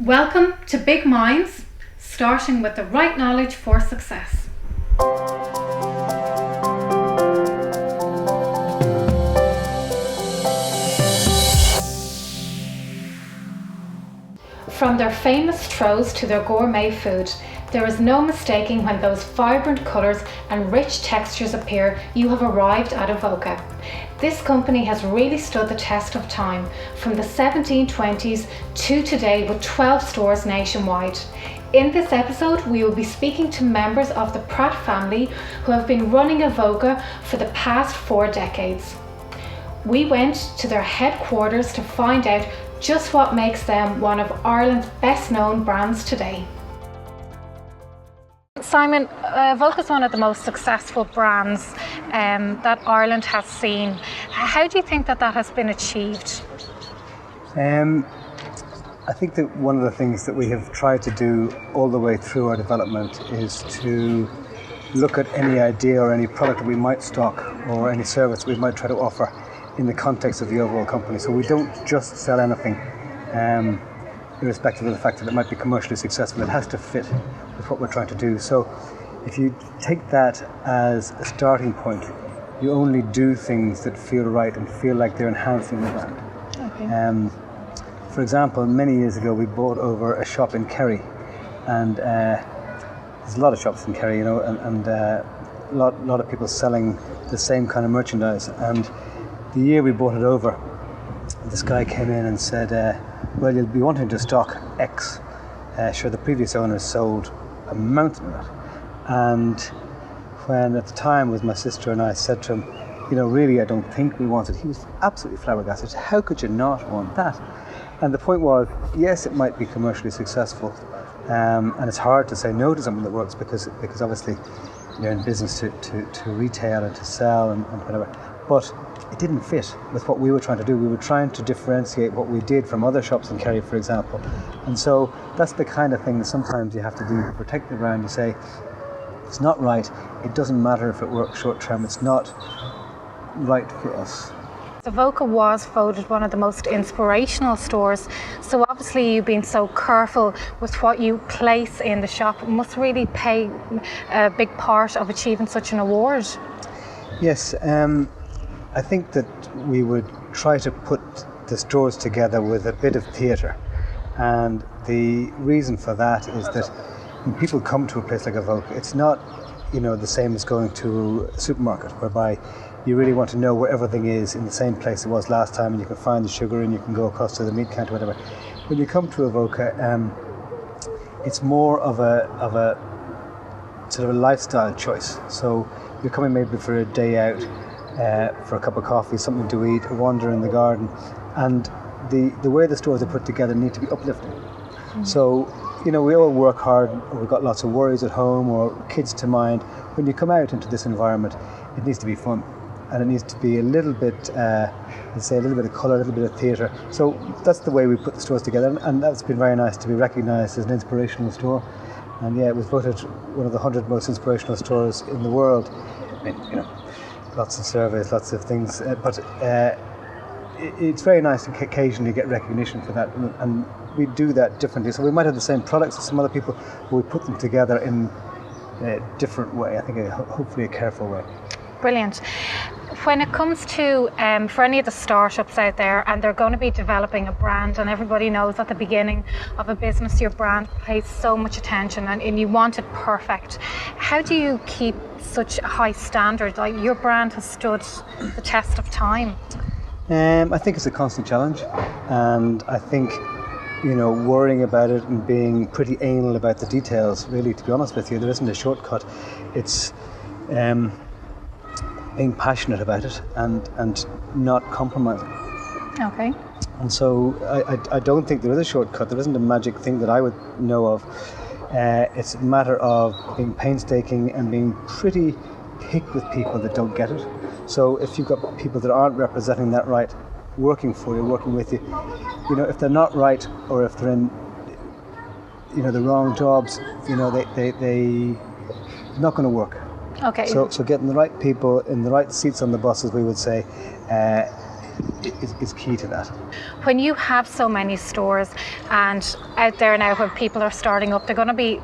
Welcome to Big Minds, starting with the right knowledge for success. From their famous throws to their gourmet food, there is no mistaking when those vibrant colours and rich textures appear, you have arrived at Avoca. This company has really stood the test of time, from the 1720s to today with 12 stores nationwide. In this episode, we will be speaking to members of the Pratt family who have been running Avoca for the past 4 decades. We went to their headquarters to find out just what makes them one of Ireland's best known brands today. Simon, Avoca is one of the most successful brands that Ireland has seen. How do you think that has been achieved? I think that one of the things that we have tried to do all the way through our development is to look at any idea or any product that we might stock or any service we might try to offer in the context of the overall company. So we don't just sell anything irrespective of the fact that it might be commercially successful. It has to fit with what we're trying to do. So if you take that as a starting point, you only do things that feel right and feel like they're enhancing the brand. Okay. For example, many years ago we bought over a shop in Kerry, and there's a lot of shops in Kerry, and a lot of people selling the same kind of merchandise. And the year we bought it over, this guy came in and said, well, you'll be wanting to stock X. Sure, the previous owners sold a mountain of it. And when at the time was my sister and I said to him, really I don't think we want it, he was absolutely flabbergasted. How could you not want that? And the point was, yes, it might be commercially successful, and it's hard to say no to something that works because obviously you're in business to retail and to sell and whatever. But it didn't fit with what we were trying to do. We were trying to differentiate what we did from other shops in Kerry, for example. And so that's the kind of thing that sometimes you have to do to protect the brand. You say, it's not right. It doesn't matter if it works short term. It's not right for us. Avoca was voted one of the most inspirational stores, so obviously you've been so careful with what you place in the shop. It must really play a big part of achieving such an award. Yes, I think that we would try to put the stores together with a bit of theatre, and the reason for that is that when people come to a place like Avoca, it's not the same as going to a supermarket, whereby you really want to know where everything is in the same place it was last time, and you can find the sugar and you can go across to the meat counter, whatever. When you come to Avoca, it's more of a sort of a lifestyle choice. So you're coming maybe for a day out, for a cup of coffee, something to eat, a wander in the garden, and the way the stores are put together need to be uplifting. Mm-hmm. So we all work hard, or we've got lots of worries at home or kids to mind. When you come out into this environment, it needs to be fun. And it needs to be a little bit, a little bit of colour, a little bit of theatre. So that's the way we put the stores together, and that's been very nice to be recognised as an inspirational store. And yeah, it was voted one of the 100 most inspirational stores in the world. I mean, lots of surveys, lots of things, but it's very nice to occasionally get recognition for that, and we do that differently. So we might have the same products as some other people, but we put them together in a different way. I think hopefully a careful way. Brilliant. When it comes to, for any of the startups out there, and they're going to be developing a brand, and everybody knows at the beginning of a business your brand pays so much attention and you want it perfect. How do you keep such a high standard? Like, your brand has stood the test of time. I think it's a constant challenge, and I think worrying about it and being pretty anal about the details, really, to be honest with you, there isn't a shortcut. It's being passionate about it and not compromising. Okay. And so I don't think there is a shortcut. There isn't a magic thing that I would know of. It's a matter of being painstaking and being pretty pick with people that don't get it. So if you've got people that aren't representing that right, working for you, working with you, if they're not right, or if they're in the wrong jobs, they're not going to work. So getting the right people in the right seats on the bus, as we would say, is key to that. When you have so many stores and out there now when people are starting up, they're going to be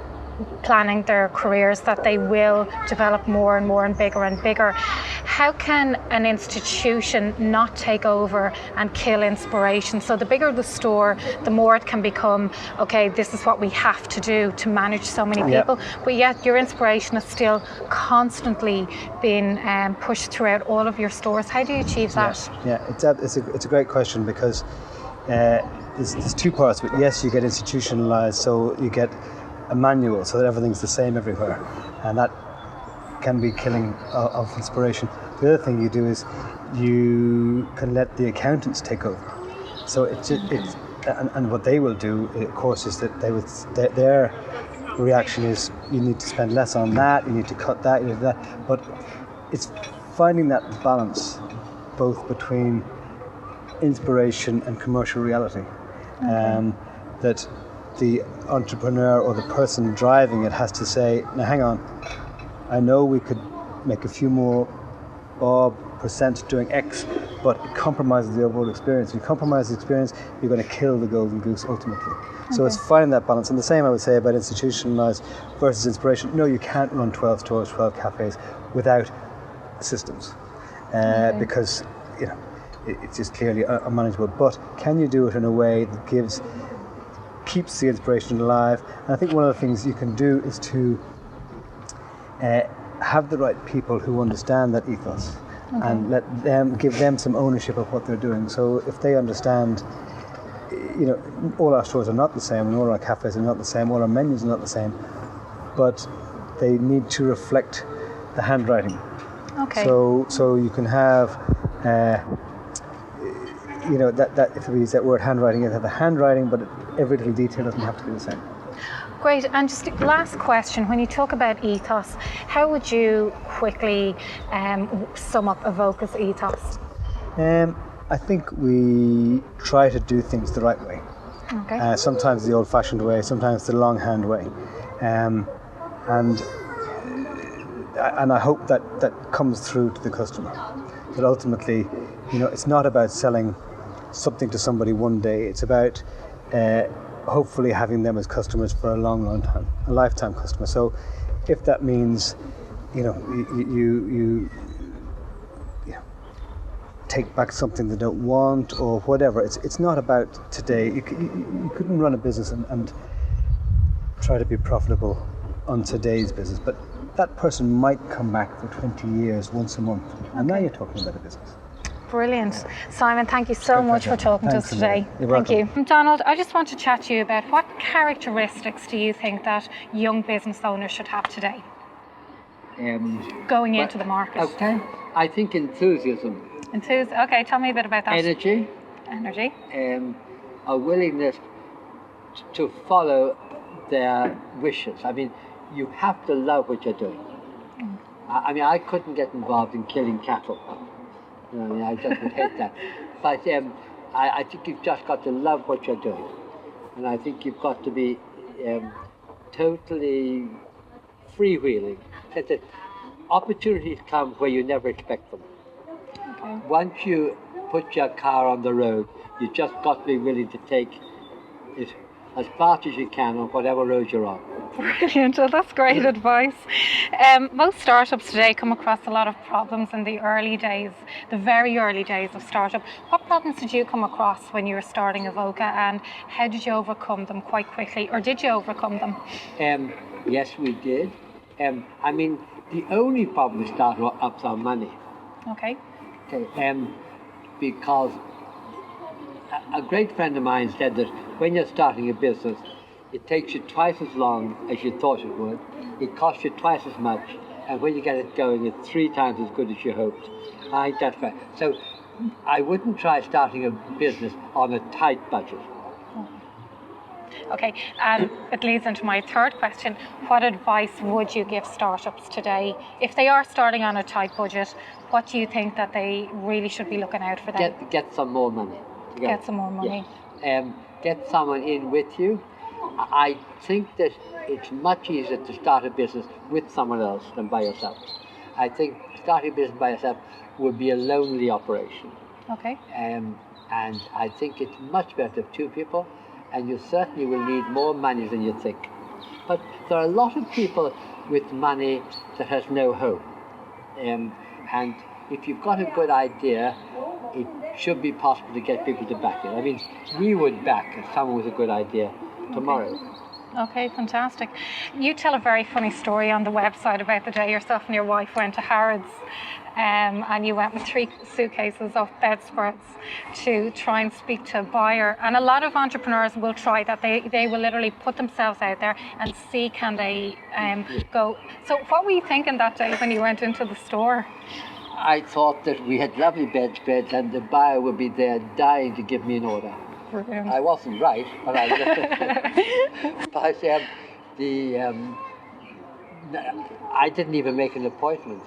planning their careers that they will develop more and more and bigger. How can an institution not take over and kill inspiration? So the bigger the store, the more it can become, okay, this is what we have to do to manage so many people. But yet your inspiration is still constantly being pushed throughout all of your stores. How do you achieve that? Yeah, it's a great question, because there's two parts. But yes, you get institutionalized, so you get a manual so that everything's the same everywhere, and that can be killing of inspiration. The other thing you do is you can let the accountants take over. So and what they will do, of course, is that their reaction is you need to spend less on that, you need to cut that, you need that. But it's finding that balance both between inspiration and commercial reality. That the entrepreneur or the person driving it has to say, now hang on, I know we could make a few more % doing X, but it compromises the overall experience. If you compromise the experience, you're going to kill the golden goose ultimately. So it's finding that balance. And the same I would say about institutionalized versus inspiration. No, you can't run 12 stores, 12 cafes without systems, because it's just clearly unmanageable. But can you do it in a way that keeps the inspiration alive? And I think one of the things you can do is to have the right people who understand that ethos, and give them some ownership of what they're doing. So if they understand, all our stores are not the same, and all our cafes are not the same, all our menus are not the same, but they need to reflect the handwriting. Okay. So you can have that if we use that word handwriting, you have the handwriting, but every little detail doesn't have to be the same. Great. And just last question, when you talk about ethos, how would you quickly sum up Avoca's ethos? I think we try to do things the right way. Okay. Sometimes the old-fashioned way, sometimes the longhand way, and I hope that comes through to the customer. That ultimately, it's not about selling something to somebody one day. It's about hopefully having them as customers for a long time, a lifetime customer. So if that means, you take back something they don't want or whatever, it's not about today. You couldn't run a business and try to be profitable on today's business, but that person might come back for 20 years once a month, and now you're talking about a business. Brilliant. Simon, thank you so much for talking to us today. You're welcome. Thank you. Donald, I just want to chat to you about what characteristics do you think that young business owners should have today? Going into the market. Okay. I think enthusiasm. Okay, tell me a bit about that. Energy. A willingness to follow their wishes. I mean, you have to love what you're doing. I couldn't get involved in killing cattle. I just would hate that. But I think you've just got to love what you're doing. And I think you've got to be totally freewheeling. That opportunities come where you never expect them. Okay. Once you put your car on the road, you just got to be willing to take it as fast as you can on whatever road you're on. Brilliant. Well, that's great advice. Most startups today come across a lot of problems in the early days, the very early days of startup. What problems did you come across when you were starting Avoca, and how did you overcome them quite quickly, or did you overcome them? Yes, we did. The only problem with startups are money. Okay. Because a great friend of mine said that when you're starting a business, it takes you twice as long as you thought it would, it costs you twice as much, and when you get it going, it's 3 times as good as you hoped. I think that's right. So I wouldn't try starting a business on a tight budget. Okay, and it leads into my third question. What advice would you give startups today? If they are starting on a tight budget, what do you think that they really should be looking out for them? Get some more money. Get some more money. Yes. Get someone in with you. I think that it's much easier to start a business with someone else than by yourself. I think starting a business by yourself would be a lonely operation. Okay. And I think it's much better to have two people, and you certainly will need more money than you think. But there are a lot of people with money that has no hope. And if you've got a good idea, it should be possible to get people to back it. I mean, we would back someone with a good idea tomorrow. Okay, fantastic. You tell a very funny story on the website about the day yourself and your wife went to Harrods, and you went with 3 suitcases of bedspreads to try and speak to a buyer. And a lot of entrepreneurs will try that. They will literally put themselves out there and see can they go. So what were you thinking that day when you went into the store? I thought that we had lovely bedspreads and the buyer would be there dying to give me an order. Brilliant. I wasn't right, but I I didn't even make an appointment.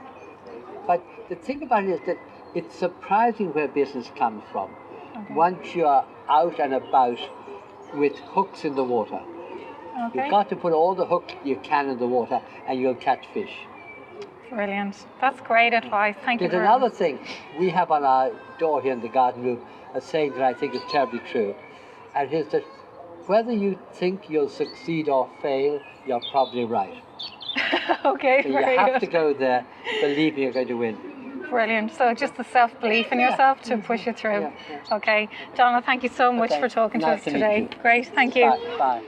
But the thing about it is that it's surprising where business comes from. Okay. Once you're out and about with hooks in the water. Okay. You've got to put all the hooks you can in the water and you'll catch fish. Brilliant. That's great advice. Thank you. There's another thing. We have on our door here in the garden room a saying that I think is terribly true. And it is that whether you think you'll succeed or fail, you're probably right. Okay, So you very have good. to go there believing you're going to win. Brilliant. So just the self-belief in yourself to push you through. Yeah, yeah. Okay. Donald, thank you so much Okay. for talking Nice to to us meet today. you. Great. Thank you. Bye. Bye.